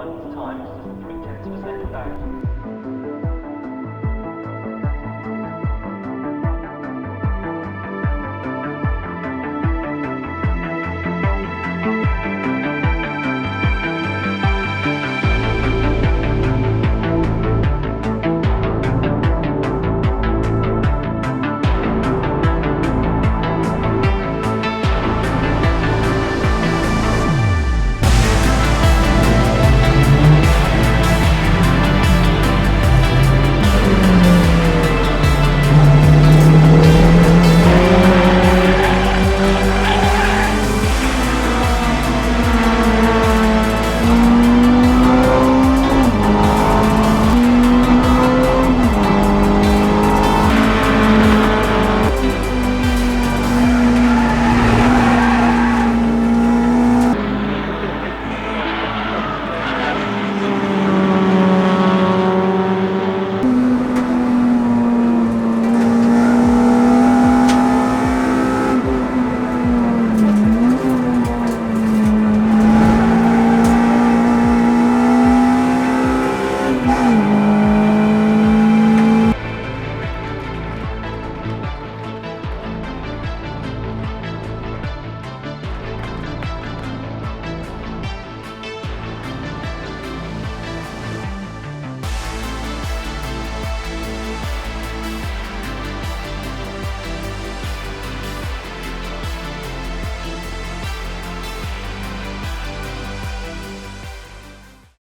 1 times 3/10 of a second back.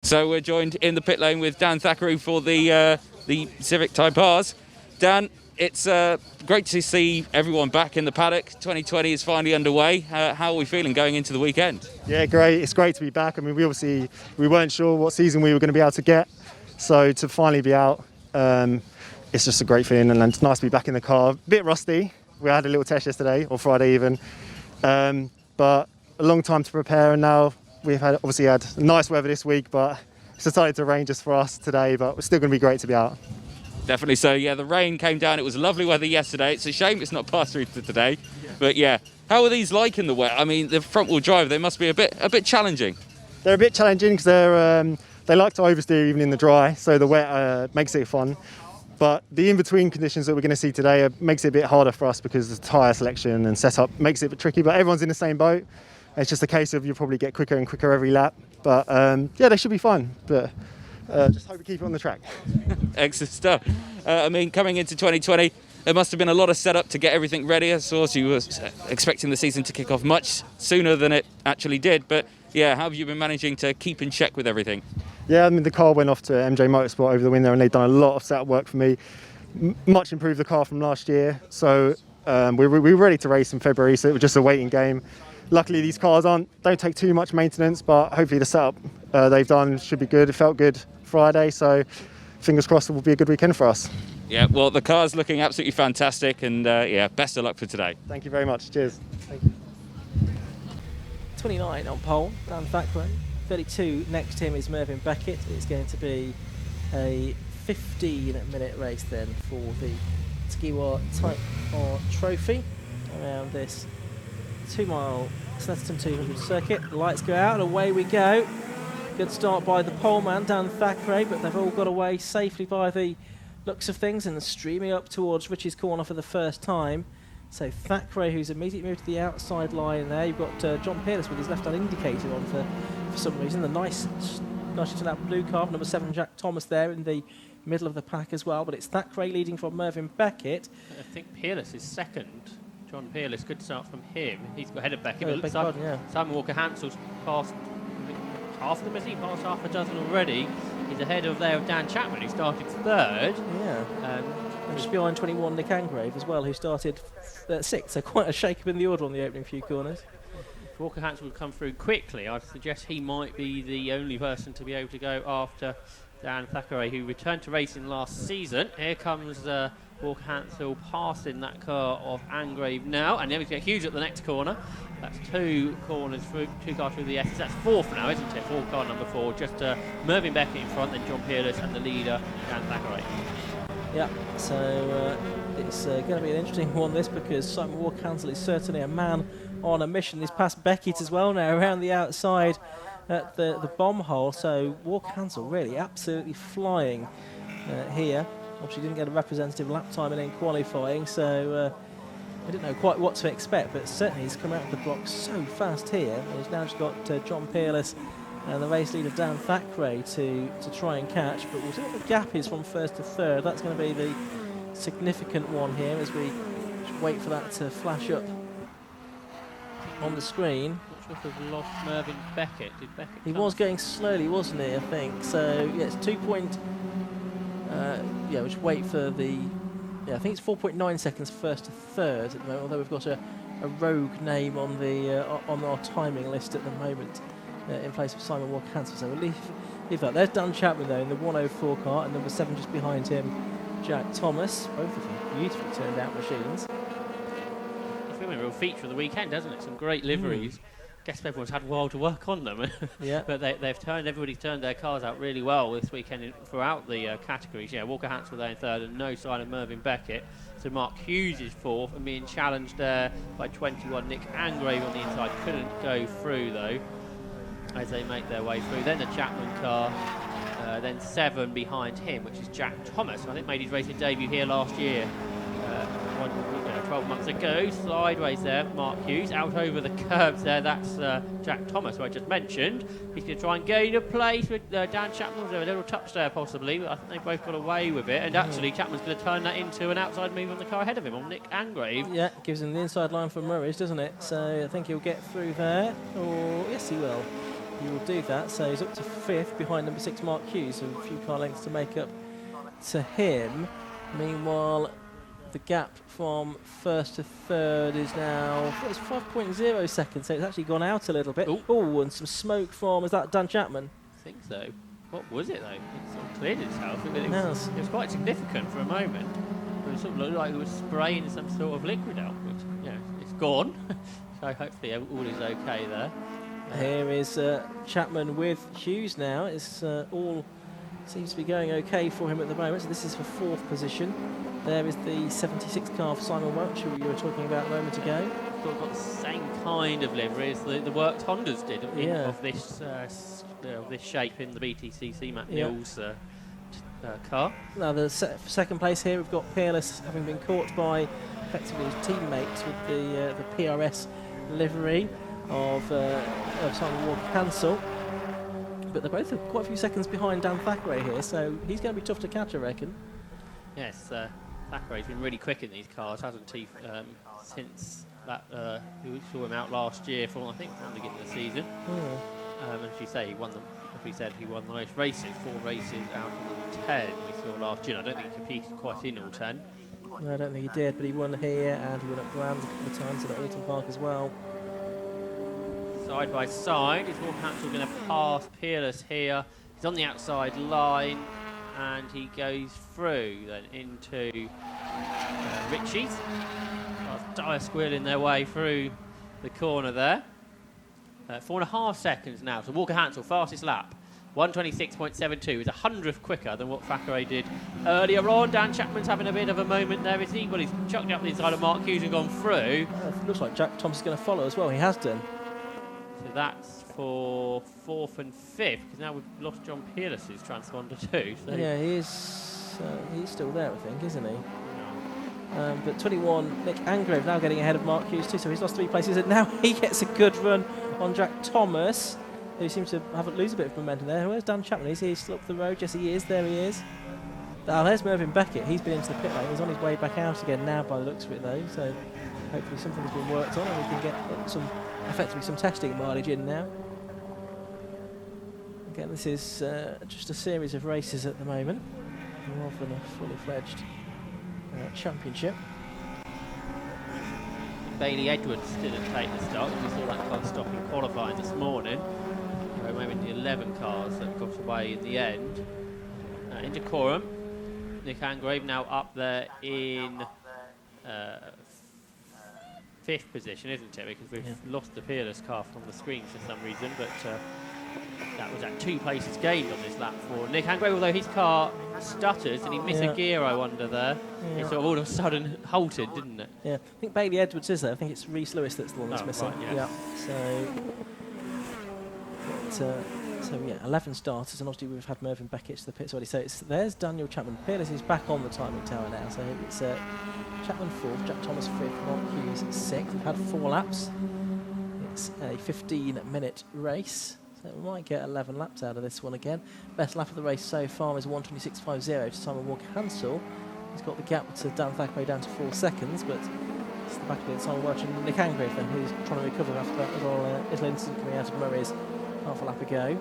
So we're joined in the pit lane with Dan Thackeray for the Civic Type R's. Dan, it's great to see everyone back in the paddock. 2020 is finally underway. How are we feeling going into the weekend? Yeah, great. It's great to be back. I mean, we weren't sure what season we were going to be able to get. So to finally be out, it's just a great feeling, and it's nice to be back in the car. A bit rusty. We had a little test yesterday, or Friday even. But a long time to prepare, and now we've obviously had nice weather this week, but it's decided to rain just for us today, but it's still going to be great to be out. Definitely so. Yeah, the rain came down. It was lovely weather yesterday. It's a shame it's not passed through to today. Yeah. But yeah, how are these like in the wet? I mean, the front-wheel drive, they must be a bit challenging. They're a bit challenging because they like to oversteer even in the dry, so the wet makes it fun. But the in-between conditions that we're going to see today makes it a bit harder for us because the tyre selection and setup makes it a bit tricky, but everyone's in the same boat. It's just a case of you'll probably get quicker and quicker every lap. But yeah, they should be fun. But just hope we keep it on the track. Excellent stuff. I mean, coming into 2020, there must have been a lot of setup to get everything ready. I saw you were expecting the season to kick off much sooner than it actually did. But yeah, how have you been managing to keep in check with everything? Yeah, I mean, the car went off to MJ Motorsport over the winter, and they've done a lot of setup work for me. Much improved the car from last year. So we were ready to race in February, so it was just a waiting game. Luckily, these cars don't take too much maintenance, but hopefully the setup they've done should be good. It felt good Friday, so fingers crossed it will be a good weekend for us. Yeah, well, the car's looking absolutely fantastic, and yeah, best of luck for today. Thank you very much. Cheers. Thank you. 29 on pole, Dan Thackeray. 32 next to him is Mervyn Beckett. It's going to be a 15-minute race then for the Tegiwa Type R Trophy around this 2-mile Snetterton 200 circuit. The lights go out and away we go. Good start by the poleman, Dan Thackeray, but they've all got away safely by the looks of things and streaming up towards Rich's corner for the first time. So Thackeray, who's immediately moved to the outside line there. You've got John Pearless with his left-hand indicator on for some reason. The nicely turned out blue car, number 7 Jack Thomas there in the middle of the pack as well. But it's Thackeray leading from Mervyn Beckett. I think Pearless is second. John Pearless, good start from him. He's got ahead of Beckett. Oh, It looks like Simon Walker-Hansel's passed half of them, has he? Passed half a dozen already. He's ahead of Dan Chapman, who started third. Yeah. And just behind 21 Nick Angrave as well, who started 6th. So quite a shake-up in the order on the opening few corners. If Walker-Hansel would come through quickly, I'd suggest he might be the only person to be able to go after Dan Thackeray, who returned to racing last season. Here comes Walker-Hansel passing that car of Angrave now, and then he's going to get huge at the next corner. That's 2 cars through the S. That's 4th now, isn't it? 4 number 4. Just Mervyn Beckett in front, then John Pearless, and the leader, Dan Thackeray. Yeah, so it's going to be an interesting one, this, because Simon Walker-Hansel is certainly a man on a mission. He's past Beckett as well now, around the outside at the bomb hole. So Walker Hansel really absolutely flying here. Obviously didn't get a representative lap time in qualifying, so I didn't know quite what to expect, but certainly he's come out of the blocks so fast here. And he's now just got John Peerless and the race leader Dan Thackeray to try and catch, but we'll see what the gap is from first to third. That's going to be the significant one here as we wait for that to flash up on the screen. Not sure if we've lost Mervyn Beckett. Did Beckett He come? was going slowly, wasn't he, I think. So, yeah, it's 2 point... we'll just wait for the... Yeah, I think it's 4.9 seconds first to third at the moment, although we've got a rogue name on the on our timing list at the moment in place of Simon Walker Hansel. So we'll leave that. There's Dan Chapman, though, in the 104 car, and number 7 just behind him, Jack Thomas. Both of them beautifully turned out machines. It's been a real feature of the weekend, hasn't it? Some great liveries. Guess everyone's had a while to work on them. Yeah. But everybody's turned their cars out really well this weekend throughout the categories. Yeah, Walker Hansel there in third, and no sign of Mervyn Beckett. So Mark Hughes is fourth, and being challenged there by 21. Nick Angrave on the inside couldn't go through though, as they make their way through. Then the Chapman car, then 7 behind him, which is Jack Thomas. I think made his racing debut here last year. 12 months ago, sideways there, Mark Hughes, out over the curbs there, that's Jack Thomas, who I just mentioned. He's going to try and gain a place with Dan Chapman. Was there a little touch there possibly, but I think they both got away with it, and actually Chapman's going to turn that into an outside move on the car ahead of him, on Nick Angrave. Yeah, gives him the inside line from Murray's, doesn't it? So I think he'll get through there, or yes he will. He will do that, so he's up to 5th behind number 6 Mark Hughes, so a few car lengths to make up to him. Meanwhile, the gap from first to third is now, it's 5.0 seconds, so it's actually gone out a little bit. Oh, and some smoke from, is that Dan Chapman? I think so. What was it though? It sort of cleared itself. It was quite significant for a moment. It sort of looked like it was spraying some sort of liquid out, but it's gone. So hopefully all is okay there. Here is Chapman with Hughes now. It's all seems to be going okay for him at the moment, so this is for 4th position. There is the 76 car for Simon Welch, who you were talking about a moment ago. Got the same kind of livery as the worked Hondas did of this shape in the BTCC Matt Mills car. Now the second place here, we've got Peerless having been caught by effectively his teammates with the PRS livery of Simon Walker Hansel. But they're both quite a few seconds behind Dan Thackeray here, so he's going to be tough to catch, I reckon. Yes, Thackeray's been really quick in these cars, hasn't he? Since that, we saw him out last year from, I think, from the beginning of the season. And as you say, he won them. As we said, he won the most races, 4 races out of the 10 we saw last year. I don't think he competed quite in all 10. No, I don't think he did, but he won here and he won at Brands a couple of times and at Alton Park as well. Side by side, is Walker Hansel going to pass Peerless here? He's on the outside line, and he goes through then into Ritchie's. Dire squealing their way through the corner there. 4.5 seconds now, so Walker Hansel, fastest lap. 126.72 is 100th quicker than what Thackeray did earlier on. Dan Chapman's having a bit of a moment there, is he? Well, he's chucked up the inside of Mark Hughes and gone through. Looks like Jack Thomas is going to follow as well, he has done. So that's for 4th and 5th, because now we've lost John Peerless's transponder too. So yeah, he's still there, I think, isn't he? But 21, Nick Angrave now getting ahead of Mark Hughes too, so he's lost 3 places, and now he gets a good run on Jack Thomas, who seems to lose a bit of momentum there. Where's Dan Chapman? Is he still up the road? Yes, he is. There he is. There's Mervyn Beckett. He's been into the pit lane. He's on his way back out again now by the looks of it, though. So hopefully something's been worked on and we can get effectively some testing mileage in now. Again, this is just a series of races at the moment, rather than a fully fledged championship. Bailey Edwards didn't take the start. We saw that car stop in qualifying this morning. Maybe the 11 cars that got away in the end. Into Coram. Nick Angrave now up there in 5th position, isn't it? Because we've lost the Peerless car from the screen for some reason, but that was at 2 places gained on this lap for Nick Angrave, although his car stutters and he missed a gear, I wonder, there. It sort of all of a sudden halted, didn't it? Yeah, I think Bailey Edwards is there. I think it's Rhys Lewis that's the one that's missing. Right, yeah. So So yeah, 11 starters, and obviously we've had Mervyn Beckett to the pits already. So there's Daniel Chapman. Peerless is back on the timing tower now. So it's Chapman 4th, Jack Thomas 5th, Mark Hughes 6th. We've had 4 laps. It's a 15-minute race. So we might get 11 laps out of this one again. Best lap of the race so far is 1:26.50 to Simon Walker-Hansel. He's got the gap to Dan Thackeray down to 4 seconds, but it's the back of it, Simon Welch and Nick Angrave then, who's trying to recover after that little incident coming out of Murray's half a lap ago.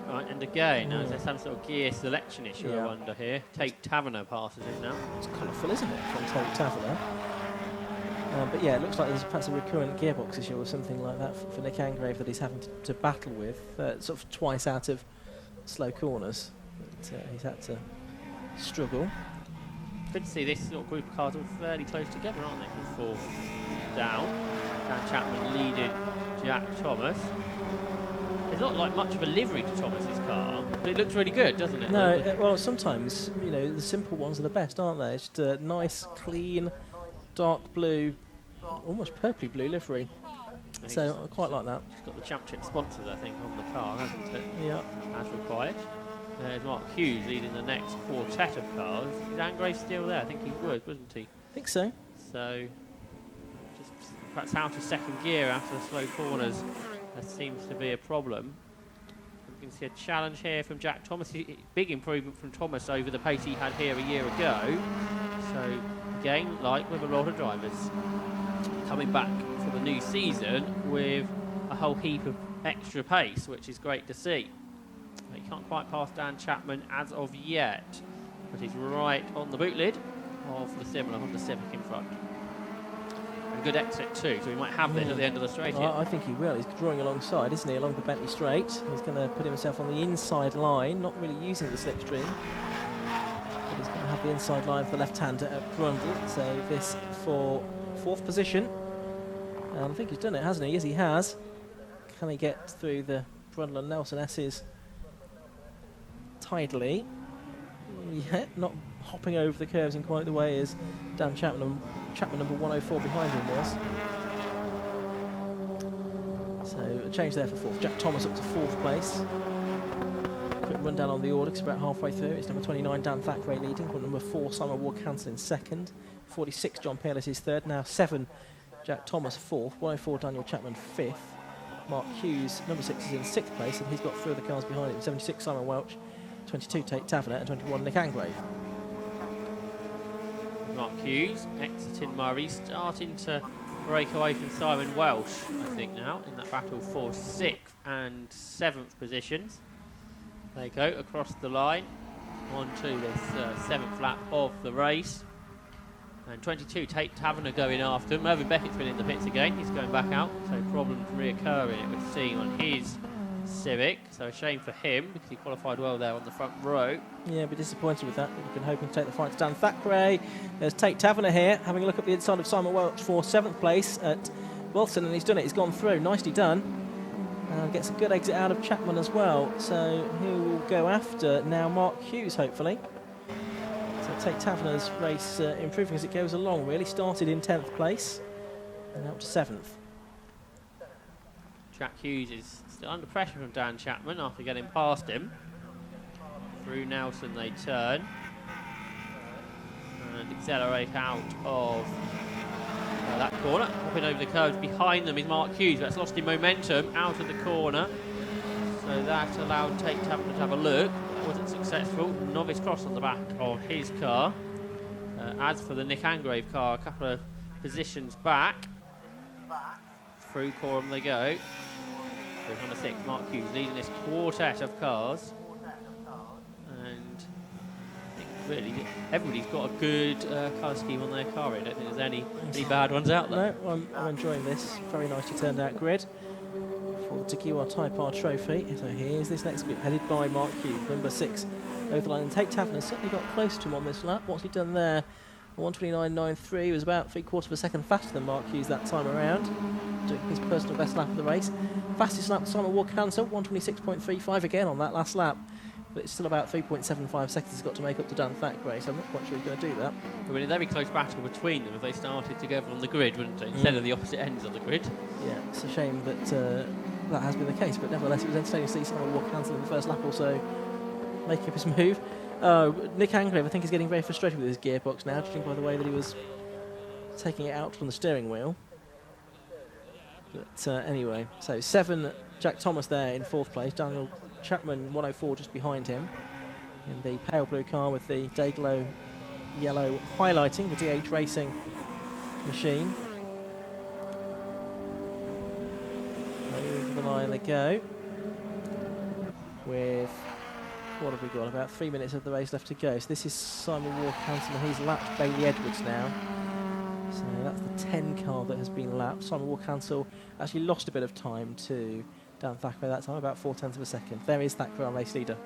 Right, and again, now is there some sort of gear selection issue I wonder here? Tate Taverner passes it now. It's colourful, isn't it, from Tate Taverner? But yeah, it looks like there's perhaps a recurrent gearbox issue or something like that for Nick Angrave that he's having to battle with, sort of twice out of slow corners. But, he's had to struggle. Good to see this sort of group of cars all fairly close together, aren't they? From 4th down. Dan Chapman leading Jack Thomas. There's not like much of a livery to Thomas's car, but it looks really good, doesn't it? No, well, sometimes, you know, the simple ones are the best, aren't they? It's just a nice, clean, dark blue, almost purpley blue livery. So I quite like that. It's got the championship sponsors, I think, on the car, hasn't it? Yeah. As required. There's Mark Hughes leading the next quartet of cars. Is Angrave still there? I think he would, wouldn't he? I think so. So, just perhaps out of second gear after the slow corners. That seems to be a problem. You can see a challenge here from Jack Thomas. Big improvement from Thomas over the pace he had here a year ago. So, again, like with a lot of drivers, coming back for the new season with a whole heap of extra pace, which is great to see. He can't quite pass Dan Chapman as of yet, but he's right on the boot lid of the similar Honda Civic in front. And good exit too, so he might have this at the end of the straight here. I think he will. He's drawing alongside, isn't he, along the Bentley straight. He's going to put himself on the inside line, not really using the slipstream. But he's going to have the inside line for the left-hander at Brundle. So this for 4th position. And I think he's done it, hasn't he? Yes, he has. Can he get through the Brundle and Nelson S's tidily? Yeah, not hopping over the curves in quite the way as Dan Chapman number 104 behind him was. So a change there for 4th. Jack Thomas up to 4th place. Quick rundown on the order, because about halfway through. It's number 29, Dan Thackeray leading. Number 4, Simon Walker-Hansel in 2nd. 46, John Peerless is 3rd. Now 7, Jack Thomas 4th. 104, Daniel Chapman 5th. Mark Hughes, number 6, is in 6th place, and he's got 3 of the cars behind him. 76, Simon Welch. 22, Tate Taverner, and 21, Nick Angrave. Mark Hughes exiting Murray, starting to break away from Simon Welsh, I think now, in that battle for 6th and 7th positions. They go across the line on to this 7th lap of the race. And 22, Tate Taverner going after him. Mervyn Beckett's been in the pits again. He's going back out, so problems reoccurring, it would seem, on his Civic. So a shame for him, because he qualified well there on the front row. Yeah, be disappointed with that. We've been hoping to take the fight to Dan Thackeray. There's Tate Taverner here, having a look at the inside of Simon Welch for 7th place at Wilson, and he's done it. He's gone through. Nicely done. Gets a good exit out of Chapman as well. So he will go after now Mark Hughes, hopefully. So Tate Taverner's race improving as it goes along, really. Started in 10th place and up to 7th. Jack Hughes is still under pressure from Dan Chapman after getting past him. Through Nelson they turn and accelerate out of that corner. Hopping over the curves behind them is Mark Hughes. That's lost in momentum out of the corner. So that allowed Tate Taverner to have a look. Wasn't successful. Novice cross on the back of his car. As for the Nick Angrave car, a couple of positions back. Through Coram they go. So number 6, Mark Hughes, leading this quartet of cars. And I think really everybody's got a good colour scheme on their car. I don't think there's any bad ones out there. No, I'm enjoying this. Very nicely turned out grid for the Tegiwa Type R trophy. So here's this next group, headed by Mark Hughes, number 6 over the line. And Tate Taverner certainly got close to him on this lap. What's he done there? 1:29.93 was about 3/4 of a second faster than Mark Hughes that time around, doing his personal best lap of the race. Fastest lap, Simon Walker-Hansel, 1:26.35 again on that last lap, but it's still about 3.75 seconds he's got to make up to Dan Thackeray, so I'm not quite sure he's going to do that. It would be a very close battle between them if they started together on the grid, wouldn't it, instead of the opposite ends of the grid. Yeah, it's a shame that that has been the case, but nevertheless it was entertaining to see Simon Walker-Hansel in the first lap also make up his move. Nick Angrave, I think, is getting very frustrated with his gearbox now, judging by the way that he was taking it out from the steering wheel. But anyway, so 7, Jack Thomas there in 4th place, Daniel Chapman 104 just behind him in the pale blue car with the Dayglow yellow highlighting, the DH Racing machine. Over the line they go with, what have we got, about 3 minutes of the race left to go. So this is Simon Walker-Hansel, and he's lapped Bailey Edwards now. So that's the 10 car that has been lapped. Simon Walker-Hansel actually lost a bit of time to Dan Thackeray that time, about 0.4 of a second. There is Thackeray, our race leader.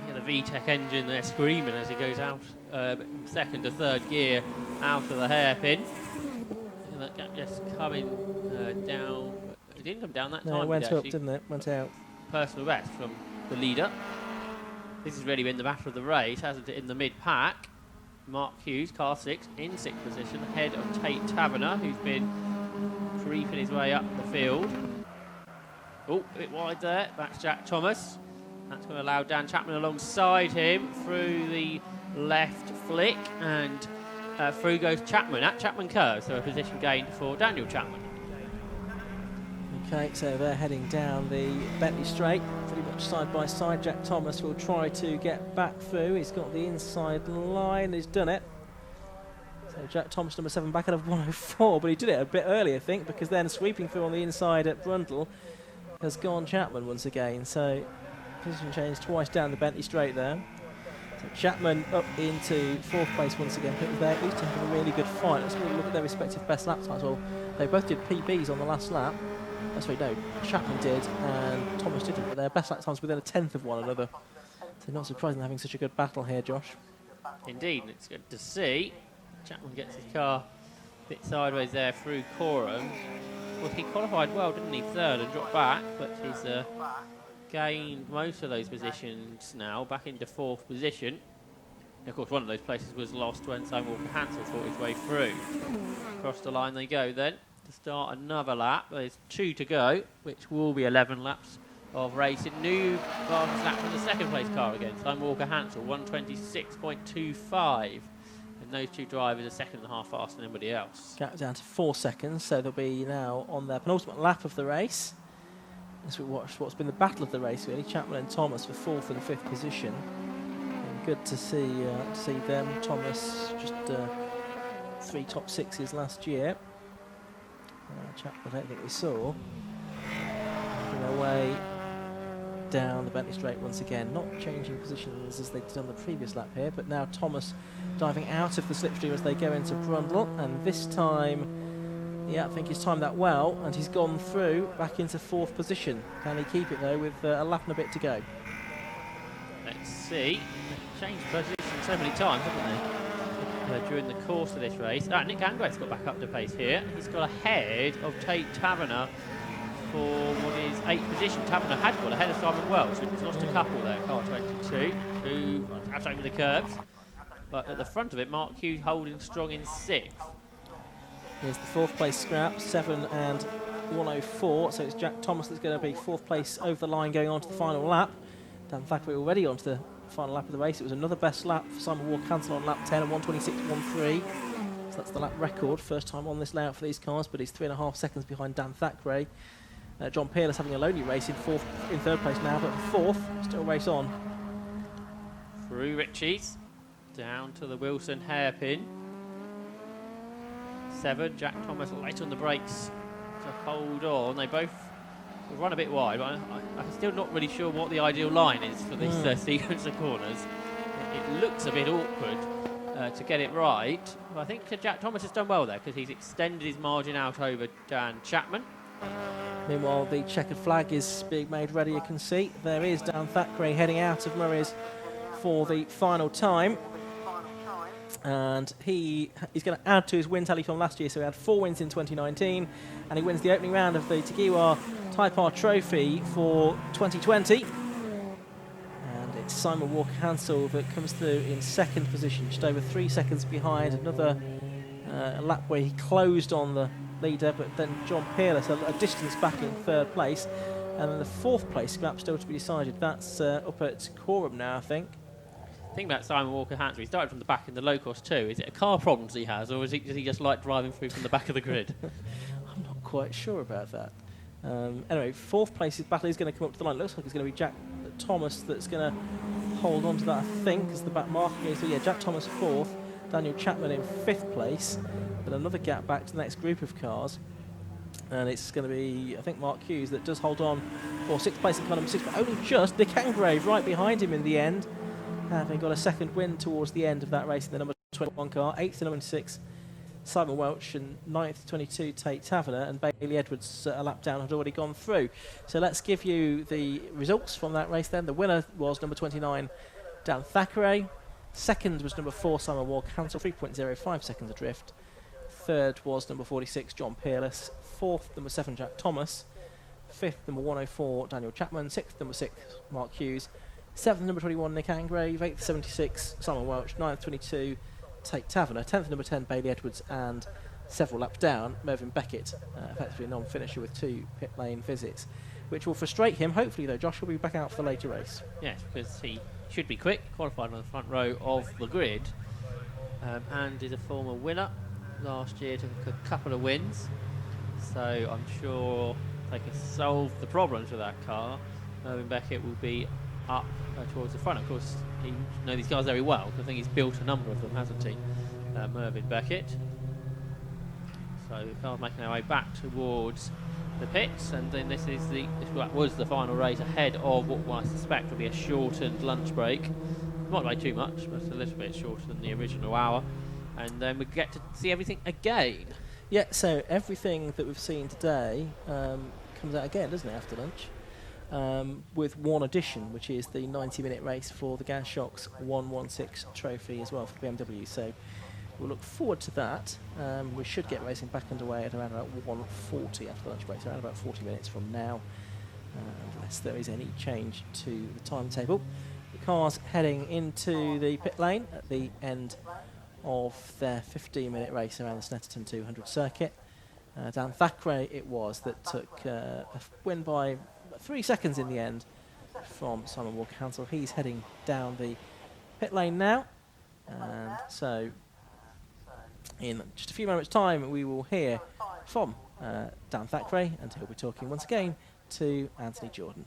Yeah, the VTEC engine there screaming as he goes out second to third gear out of the hairpin. And that gap just coming down. It didn't come down that time. No, it went up, didn't it? Went out. Personal best from the leader. This has really been the battle of the race, hasn't it, in the mid-pack. Mark Hughes, car 6, in 6th position, ahead of Tate Taverner, who's been creeping his way up the field. Oh, a bit wide there. That's Jack Thomas. That's going to allow Dan Chapman alongside him through the left flick, and through goes Chapman at Chapman Curve, so a position gained for Daniel Chapman. Okay, so they're heading down the Bentley Straight, pretty much side by side. Jack Thomas will try to get back through. He's got the inside line, he's done it. So Jack Thomas, number 7, back out of 104, but he did it a bit early, I think, because then sweeping through on the inside at Brundle has gone Chapman once again. So position change twice down the Bentley Straight there. So Chapman up into 4th place once again, but they're each having a really good fight. Let's look at their respective best lap times. Well, they both did PBs on the last lap. Sorry, no, Chapman did and Thomas didn't, but their best lap times within a 10th of one another. So not surprising having such a good battle here, Josh. Indeed, and it's good to see. Chapman gets his car a bit sideways there through Coram. Well, he qualified well, didn't he? 3rd and dropped back, but he's gained most of those positions now, back into 4th position. And of course, one of those places was lost when Simon Walker-Hansel fought his way through. Across the line they go then to start another lap. There's 2 to go, which will be 11 laps of racing. New fastest lap from the 2nd place car again, Simon Walker-Hansel, 126.25. And those 2 drivers are 2.5 faster than anybody else. Gap down to 4 seconds, so they'll be now on their penultimate lap of the race. As we watch what's been the battle of the race, really, Chapman and Thomas for 4th and 5th position. And good to see them. Thomas just 3 top 6s last year. Chapman, I don't think we saw. Making their way down the Bentley Straight once again, not changing positions as they did on the previous lap here, but now Thomas diving out of the slipstream as they go into Brundle, and this time, yeah, I think he's timed that well, and he's gone through back into 4th position. Can he keep it though with a lap and a bit to go? Let's see. They've changed position so many times, haven't they? During the course of this race. Nick Angrave's got back up to pace here. He's got ahead of Tate Taverner for what is 8th position. Taverner had got ahead of Simon Wells, so he's lost a couple there. Car 22, who out over the curbs. But at the front of it, Mark Hughes holding strong in 6th. Here's the 4th place scrap, 7 and 104. So it's Jack Thomas that's going to be 4th place over the line going on to the final lap. Dan Thackeray already on to the final lap of the race. It was another best lap for Simon Walker-Hansel on lap 10 and 126.13. So that's the lap record, first time on this layout for these cars, but he's 3.5 seconds behind Dan Thackeray. John Peerless having a lonely race in 3rd place now, but 4th, still race on. Through Ritchie's, down to the Wilson hairpin. 7, Jack Thomas late on the brakes to hold on. They both run a bit wide, but I'm still not really sure what the ideal line is for this sequence of corners. It looks a bit awkward to get it right, but I think Jack Thomas has done well there because he's extended his margin out over Dan Chapman. Meanwhile, the checkered flag is being made ready, you can see. There is Dan Thackeray heading out of Murray's for the final time. And he's going to add to his win tally from last year, so he had 4 wins in 2019, and he wins the opening round of the Tegiwa Type R Trophy for 2020. And it's Simon Walker-Hansel that comes through in 2nd position, just over 3 seconds behind. Another lap where he closed on the leader, but then John Peerless a distance back in third place. And then the fourth place gap still to be decided. That's up at Coram now, I think. Think about Simon Walker-Hansel. He started from the back in the low course too. Is it a car problems he has, or does he just like driving through from the back of the grid? I'm not quite sure about that. Anyway, fourth place's battle is going to come up to the line. Looks like it's going to be Jack Thomas that's going to hold on to that, I think, as the back marking is. So yeah, Jack Thomas fourth, Daniel Chapman in fifth place, but another gap back to the next group of cars. And it's going to be, I think, Mark Hughes that does hold on for sixth place in car number 6, but only just Nick Angrave right behind him in the end. Having got a second win towards the end of that race in the number 21 car. 8th to number 6, Simon Welch, and 9th to 22, Tate Taverner, and Bailey Edwards a lap down had already gone through. So let's give you the results from that race then. The winner was number 29, Dan Thackeray. Second was number 4, Simon Walker-Hansel, 3.05 seconds adrift. Third was number 46, John Peerless. Fourth, number 7, Jack Thomas. Fifth, number 104, Daniel Chapman. Sixth, number 6, Mark Hughes. 7th, number 21, Nick Angrave. 8th, 76, Simon Welch. 9th, 22, Tate Taverner. 10th, number 10, Bailey Edwards. And several laps down, Mervyn Beckett, effectively a non-finisher with 2 pit lane visits, which will frustrate him. Hopefully, though, Josh will be back out for the later race. Yes, because he should be quick, qualified on the front row of the grid, and is a former winner. Last year took a couple of wins, so I'm sure they can solve the problems with that car. Mervyn Beckett will be up towards the front. Of course, he knows these cars very well, because I think he's built a number of them, hasn't he, Mervyn Beckett? So the car's making their way back towards the pits, and then this was the final race ahead of what I suspect will be a shortened lunch break. Not by too much, but a little bit shorter than the original hour. And then we get to see everything again. Yeah, so everything that we've seen today comes out again, doesn't it, after lunch? With one addition, which is the 90-minute race for the Gas Shocks 116 trophy as well for BMW. So we'll look forward to that. We should get racing back underway at around about 1:40 after the lunch break, so around about 40 minutes from now, unless there is any change to the timetable. The car's heading into the pit lane at the end of their 15-minute race around the Snetterton 200 circuit. Dan Thackeray it was that took a win by 3 seconds in the end from Simon Walker-Hansel. He's heading down the pit lane now, and so in just a few moments' time we will hear from Dan Thackeray, and he'll be talking once again to Anthony Jordan.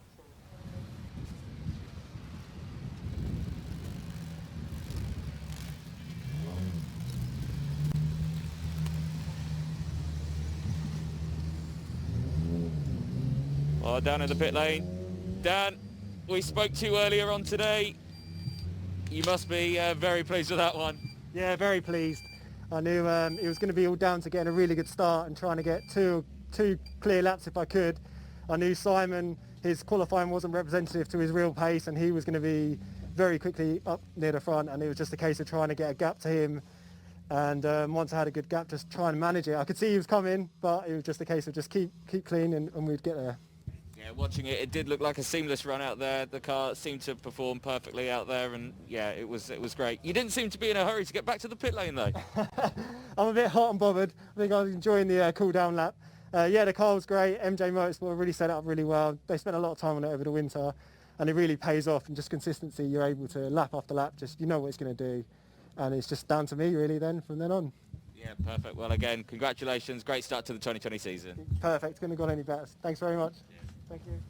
Well, down in the pit lane. Dan, we spoke to you earlier on today. You must be very pleased with that one. Yeah, very pleased. I knew it was going to be all down to getting a really good start and trying to get two clear laps if I could. I knew Simon, his qualifying wasn't representative to his real pace, and he was going to be very quickly up near the front, and it was just a case of trying to get a gap to him. And once I had a good gap, just trying to manage it. I could see he was coming, but it was just a case of just keep clean and we'd get there. Yeah, watching it, it did look like a seamless run out there. The car seemed to perform perfectly out there, and yeah, it was great. You didn't seem to be in a hurry to get back to the pit lane, though. I'm a bit hot and bothered. I think I was enjoying the cool-down lap. Yeah, the car was great. MJ Motorsport really set it up really well. They spent a lot of time on it over the winter, and it really pays off. And just consistency, you're able to lap after lap, just you know what it's going to do, and it's just down to me really then from then on. Yeah, perfect. Well, again, congratulations. Great start to the 2020 season. Perfect. Couldn't have gone any better. Thanks very much. Yeah. Thank you.